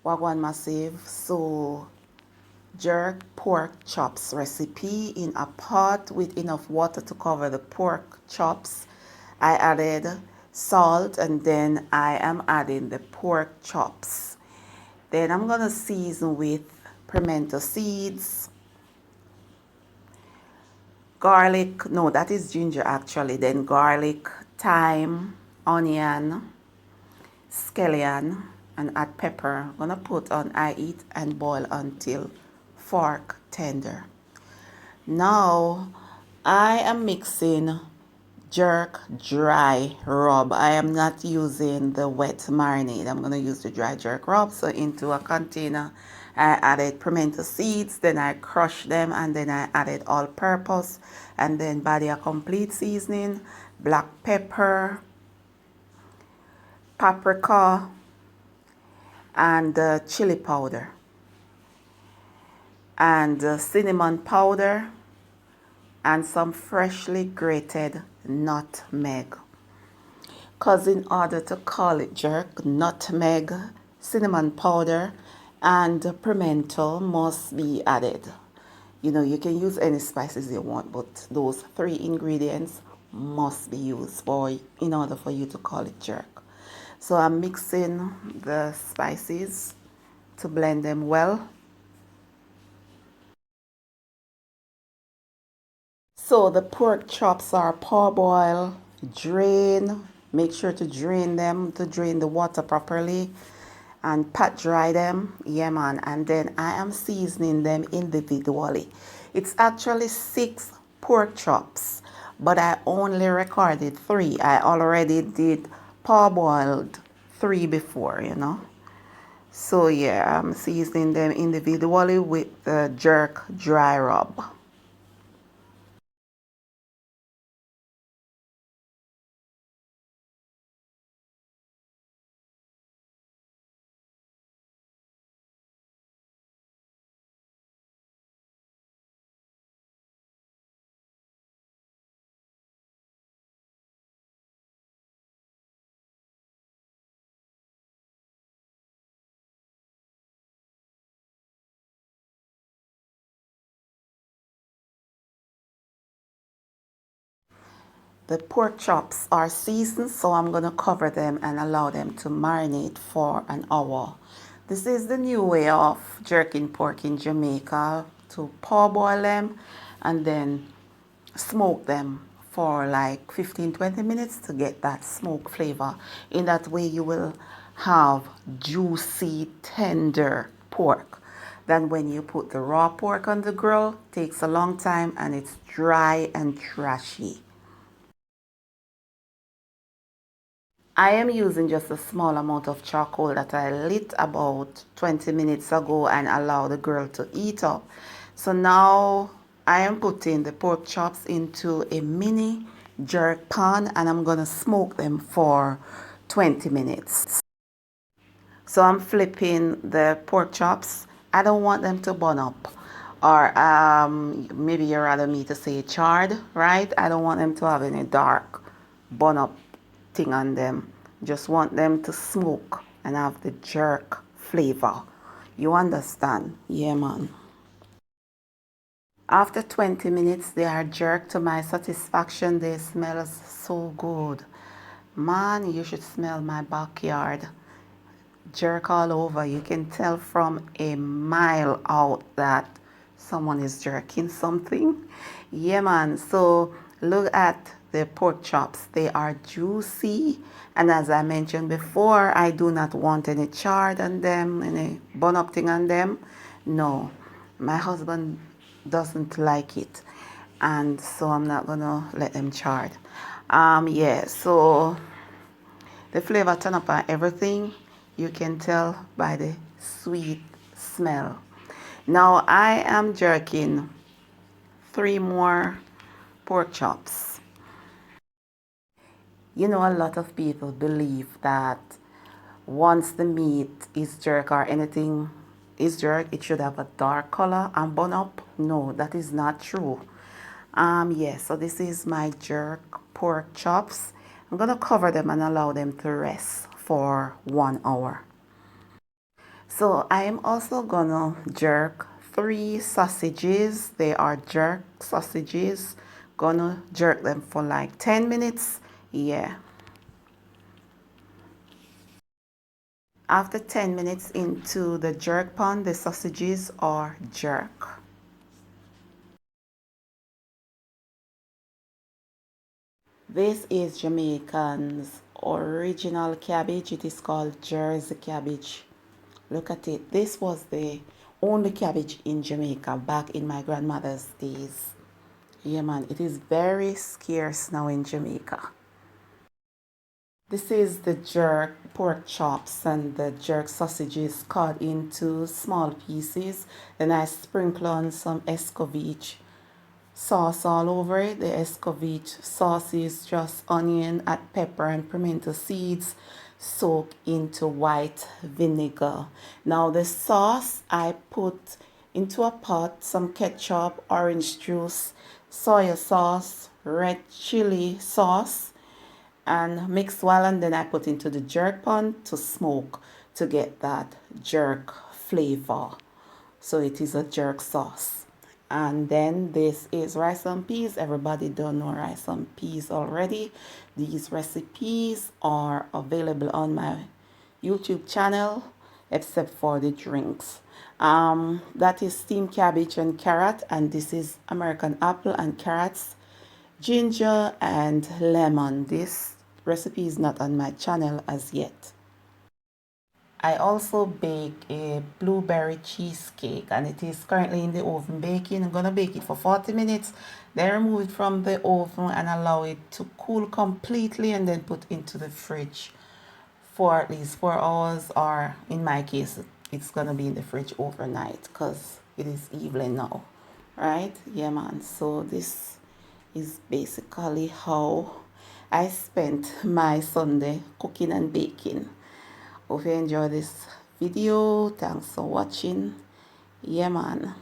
Wagwan Massive. So jerk pork chops recipe in a pot with enough water to cover the pork chops. I added salt and then I am adding the pork chops. Then I'm gonna season with pimento seeds, garlic, no, that is ginger actually, then garlic, thyme, onion, scallion, and add pepper. I'm gonna put on high heat and boil until fork tender. Now I am mixing jerk dry rub. I am not using the wet marinade. I'm gonna use the dry jerk rub. So into a container I added pimento seeds, then I crushed them, and then I added all purpose, and then body a complete seasoning, black pepper, paprika, and chili powder, and cinnamon powder, and some freshly grated nutmeg. Because in order to call it jerk, nutmeg, cinnamon powder, and pimento must be added. You know, you can use any spices you want, but those three ingredients must be used in order for you to call it jerk. So I'm mixing the spices to blend them well. So the pork chops are parboil, drain, make sure to drain them, to drain the water properly, and pat dry them, yeah man, and then I am seasoning them individually. It's actually 6 pork chops, but I only recorded 3. I already did parboiled 3 before, you know. So yeah, I'm seasoning them individually with the jerk dry rub. The pork chops are seasoned, so I'm going to cover them and allow them to marinate for an hour. This is the new way of jerking pork in Jamaica, to parboil them and then smoke them for like 15-20 minutes to get that smoke flavor. In that way you will have juicy, tender pork. Then when you put the raw pork on the grill, it takes a long time and it's dry and trashy. I am using just a small amount of charcoal that I lit about 20 minutes ago and allow the grill to heat up. So now I am putting the pork chops into a mini jerk pan and I'm going to smoke them for 20 minutes. So I'm flipping the pork chops. I don't want them to burn up, or maybe you rather me to say charred, right? I don't want them to have any dark burn up thing on them. Just want them to smoke and have the jerk flavor. You understand? Yeah, man. After 20 minutes, they are jerked to my satisfaction. They smell so good. Man, you should smell my backyard. Jerk all over. You can tell from a mile out that someone is jerking something. Yeah, man. So look at the pork chops. They are juicy, and as I mentioned before, I do not want any chard on them, any bun up thing on them. No, my husband doesn't like it, and so I'm not gonna let them charred. Yeah, so the flavor turn up on everything. You can tell by the sweet smell. Now I am jerking 3 more pork chops. You know, a lot of people believe that once the meat is jerk or anything is jerk, it should have a dark color and burn up. No, that is not true. Yes, so this is my jerk pork chops. I'm gonna cover them and allow them to rest for 1 hour. So I am also gonna jerk 3 sausages. They are jerk sausages. Gonna jerk them for like 10 minutes. Yeah. After 10 minutes into the jerk pan, the sausages are jerk. This is Jamaican's original cabbage. It is called Jersey cabbage. Look at it. This was the only cabbage in Jamaica back in my grandmother's days. Yeah, man, it is very scarce now in Jamaica. This is the jerk pork chops and the jerk sausages cut into small pieces. Then I sprinkle on some escovitch sauce all over it. The escovitch sauce is just onion, add pepper and pimento seeds soaked into white vinegar. Now the sauce I put into a pot some ketchup, orange juice, soy sauce, red chili sauce, and mix well, and then I put into the jerk pan to smoke to get that jerk flavor. So it is a jerk sauce. And then this is rice and peas. Everybody don't know rice and peas already. These recipes are available on my YouTube channel except for the drinks. That is steamed cabbage and carrot, and this is American apple and carrots, ginger and lemon. This recipe is not on my channel as yet. I also bake a blueberry cheesecake, and it is currently in the oven baking. I'm gonna bake it for 40 minutes, then remove it from the oven and allow it to cool completely, and then put into the fridge for at least 4 hours, or in my case it's gonna be in the fridge overnight because it is evening now, right? Yeah, man. So this is basically how I spent my Sunday cooking and baking. Hope you enjoy this video. Thanks for watching. Yeah, man.